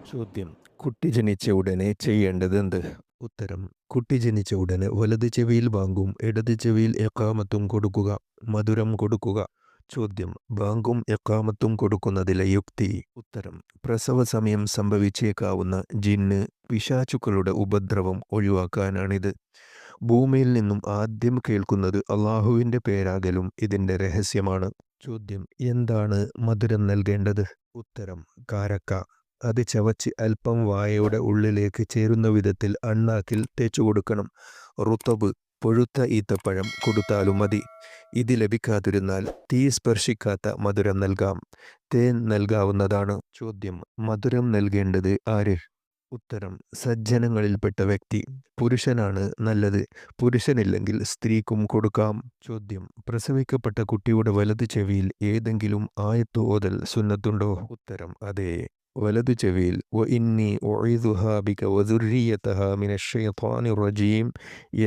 ചോദ്യം: കുട്ടി ജനിച്ച ഉടനെ ചെയ്യേണ്ടതെന്ത്? ഉത്തരം: കുട്ടി ജനിച്ച ഉടനെ വലത് ചെവിയിൽ ബാങ്കും ഇടത് ചെവിയിൽ ഇഖാമത്തും കൊടുക്കുക. മധുരം കൊടുക്കുക. ചോദ്യം: ബാങ്കും ഇഖാമത്തും കൊടുക്കുന്നതിലെ യുക്തി? ഉത്തരം: പ്രസവ സമയം സംഭവിച്ചേക്കാവുന്ന ജിന്ന്, പിശാചുക്കളുടെ ഉപദ്രവം ഒഴിവാക്കാനാണിത്. ഭൂമിയിൽ നിന്നും ആദ്യം കേൾക്കുന്നത് അള്ളാഹുവിൻ്റെ പേരാകലും ഇതിൻ്റെ രഹസ്യമാണ്. ചോദ്യം: എന്താണ് മധുരം നൽകേണ്ടത്? ഉത്തരം: കാരക്ക. അത് ചവച്ച് അല്പം വായയുടെ ഉള്ളിലേക്ക് ചേരുന്ന വിധത്തിൽ അണ്ണാക്കിൽ തേച്ചു കൊടുക്കണം. റുത്തബ്, പഴുത്ത ഈത്തപ്പഴം കൊടുത്താലും മതി. ഇത് ലഭിക്കാതിരുന്നാൽ തീ സ്പർശിക്കാത്ത മധുരം നൽകാം. തേൻ നൽകാവുന്നതാണ്. ചോദ്യം: മധുരം നൽകേണ്ടത് ആര്? ഉത്തരം: സജ്ജനങ്ങളിൽപ്പെട്ട വ്യക്തി. പുരുഷനാണ് നല്ലത്. പുരുഷനില്ലെങ്കിൽ സ്ത്രീക്കും കൊടുക്കാം. ചോദ്യം: പ്രസവിക്കപ്പെട്ട കുട്ടിയുടെ വലത് ചെവിയിൽ ഏതെങ്കിലും ആയത്ത് ഓതൽ സുന്നത്തുണ്ടോ? ഉത്തരം: അതെ. വലതു ചെവിയിൽ വഇന്നി ഉഈദുഹാ ബിക വദുർരിയതഹാ മിനശ്ശൈത്വാനിർ റജീം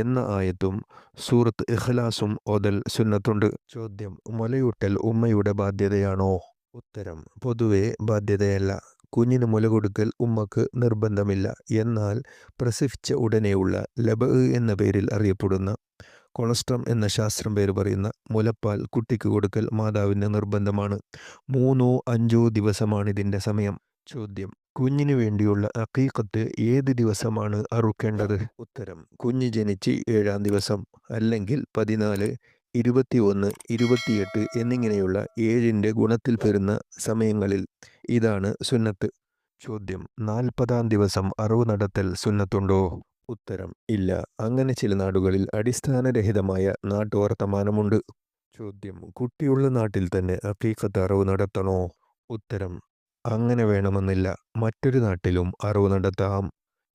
എന്ന ആയത്തും സൂറത്ത് ഇഖ്ലാസും ഓതൽ സുന്നത്തുണ്ട്. ചോദ്യം: മുലയൂട്ടൽ ഉമ്മയുടെ ബാധ്യതയാണോ? ഉത്തരം: പൊതുവെ ബാധ്യതയല്ല. കുഞ്ഞിന് മുല കൊടുക്കൽ ഉമ്മക്ക് നിർബന്ധമില്ല. എന്നാൽ പ്രസവിച്ച ഉടനെയുള്ള ലബ് എന്ന പേരിൽ അറിയപ്പെടുന്ന കൊളസ്ട്രം എന്ന ശാസ്ത്രം പേര് പറയുന്ന മുലപ്പാൽ കുട്ടിക്ക് കൊടുക്കൽ മാതാവിന് നിർബന്ധമാണ്. 3-5 ദിവസമാണ് ഇതിൻ്റെ സമയം. ചോദ്യം: കുഞ്ഞിന് വേണ്ടിയുള്ള അഖീഖത്ത് ഏത് ദിവസമാണ് അറുക്കേണ്ടത്? ഉത്തരം: കുഞ്ഞ് ജനിച്ച് 7-ാം ദിവസം, അല്ലെങ്കിൽ 14, 21, 28 എന്നിങ്ങനെയുള്ള 7ൻ്റെ ഗുണത്തിൽ പെടുന്ന സമയങ്ങളിൽ. ഇതാണ് സുന്നത്ത്. ചോദ്യം: 40-ാം ദിവസം അറവ് നടത്തൽ സുന്നത്തുണ്ടോ? ഉത്തരം: ഇല്ല. അങ്ങനെ ചില നാടുകളിൽ അടിസ്ഥാനരഹിതമായ നാട്ടുവർത്തമാനമുണ്ട്. ചോദ്യം: കുട്ടിയുള്ള നാട്ടിൽ തന്നെ അഖീഖത്ത് അറവ് നടത്തണോ? ഉത്തരം: അങ്ങനെ വേണമെന്നില്ല. മറ്റൊരു നാട്ടിലും അറവ് നടത്താം.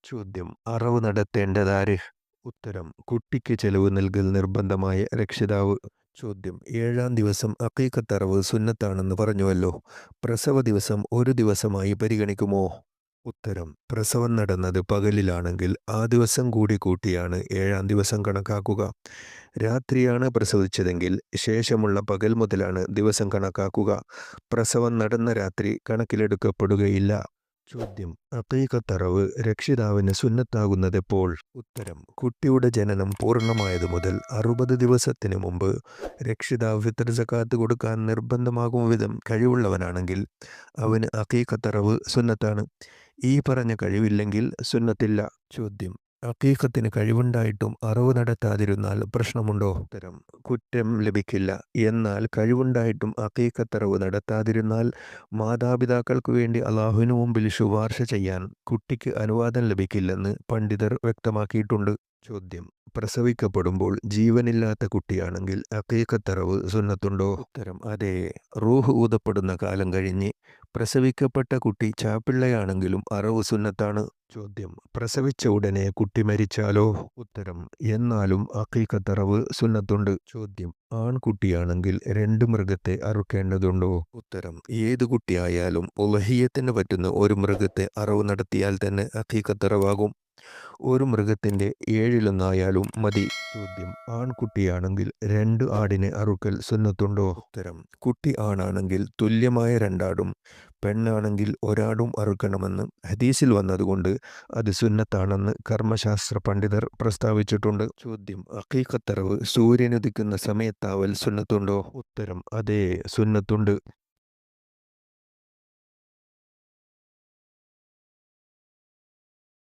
ചോദ്യം: അറവ് നടത്തേണ്ടതാര്? ഉത്തരം: കുട്ടിക്ക് ചെലവ് നൽകൽ നിർബന്ധമായ രക്ഷിതാവ്. ചോദ്യം: 7-ാം ദിവസം അഖീഖത്ത് അറവ് സുന്നത്താണെന്ന് പറഞ്ഞുവല്ലോ. പ്രസവ ദിവസം ഒരു ദിവസമായി പരിഗണിക്കുമോ? ഉത്തരം: പ്രസവം നടന്നത് പകലിലാണെങ്കിൽ ആ ദിവസം കൂടി കൂട്ടിയാണ് 7-ാം ദിവസം കണക്കാക്കുക. രാത്രിയാണ് പ്രസവിച്ചതെങ്കിൽ ശേഷമുള്ള പകൽ മുതലാണ് ദിവസം കണക്കാക്കുക. പ്രസവം നടന്ന രാത്രി കണക്കിലെടുക്കപ്പെടുകയില്ല. ചോദ്യം: അഖീഖത്ത് അറവ് രക്ഷിതാവിന് സുന്നത്താകുന്നതെപ്പോൾ? ഉത്തരം: കുട്ടിയുടെ ജനനം പൂർണ്ണമായത് മുതൽ 60 ദിവസത്തിന് മുമ്പ്. രക്ഷിതാവ് ഫിത്ർ സക്കാത്ത് കൊടുക്കാൻ നിർബന്ധമാകും വിധം കഴിവുള്ളവനാണെങ്കിൽ അവന് അഖീഖത്ത് അറവ് സുന്നത്താണ്. ഈ പറഞ്ഞ കഴിവില്ലെങ്കിൽ സുന്നത്തില്ല. ചോദ്യം: അഖീഖത്തിന് കഴിവുണ്ടായിട്ടും അറവ് നടത്താതിരുന്നാൽ പ്രശ്നമുണ്ടോ? ഉത്തരം: കുറ്റം ലഭിക്കില്ല. എന്നാൽ കഴിവുണ്ടായിട്ടും അഖീഖത്ത് അറവ് നടത്താതിരുന്നാൽ മാതാപിതാക്കൾക്ക് വേണ്ടി അള്ളാഹുവിന് മുമ്പിൽ ശുപാർശ ചെയ്യാൻ കുട്ടിക്ക് അനുവാദം ലഭിക്കില്ലെന്ന് പണ്ഡിതർ വ്യക്തമാക്കിയിട്ടുണ്ട്. ചോദ്യം: പ്രസവിക്കപ്പെടുമ്പോൾ ജീവനില്ലാത്ത കുട്ടിയാണെങ്കിൽ അഖീഖത്ത് അറവ് സുന്നത്തുണ്ടോ? ഉത്തരം: അതെ. റൂഹ് ഊതപ്പെടുന്ന കാലം കഴിഞ്ഞ് പ്രസവിക്കപ്പെട്ട കുട്ടി ചാപ്പിള്ളയാണെങ്കിലും അറവ് സുന്നത്താണ്. ചോദ്യം: പ്രസവിച്ച ഉടനെ കുട്ടി മരിച്ചാലോ? ഉത്തരം: എന്നാലും അഖീഖത്ത് അറവ് സുന്നത്തുണ്ട്. ചോദ്യം: ആൺകുട്ടിയാണെങ്കിൽ 2 മൃഗത്തെ അറുക്കേണ്ടതുണ്ടോ? ഉത്തരം: ഏത് കുട്ടിയായാലും ഉളഹിയ്യത്തിന് പറ്റുന്ന ഒരു മൃഗത്തെ അറവ് നടത്തിയാൽ തന്നെ അഖീഖത്ത് അറവാകും. ഒരു മൃഗത്തിൻ്റെ 7-ലൊന്നായാലും മതി. ചോദ്യം: ആൺകുട്ടിയാണെങ്കിൽ 2 ആടിനെ അറുക്കൽ സുന്നത്തുണ്ടോ? ഉത്തരം: കുട്ടി ആണാണെങ്കിൽ തുല്യമായ 2 ആടും, പെണ്ണാണെങ്കിൽ 1 ആടും അറുക്കണമെന്ന് ഹദീസിൽ വന്നതുകൊണ്ട് അത് സുന്നത്താണെന്ന് കർമ്മശാസ്ത്ര പണ്ഡിതർ പ്രസ്താവിച്ചിട്ടുണ്ട്. ചോദ്യം: അഖീഖത്ത് അറവ് സൂര്യനുദിക്കുന്ന സമയത്താവൽ സുന്നത്തുണ്ടോ? ഉത്തരം: അതെ, സുന്നത്തുണ്ട്.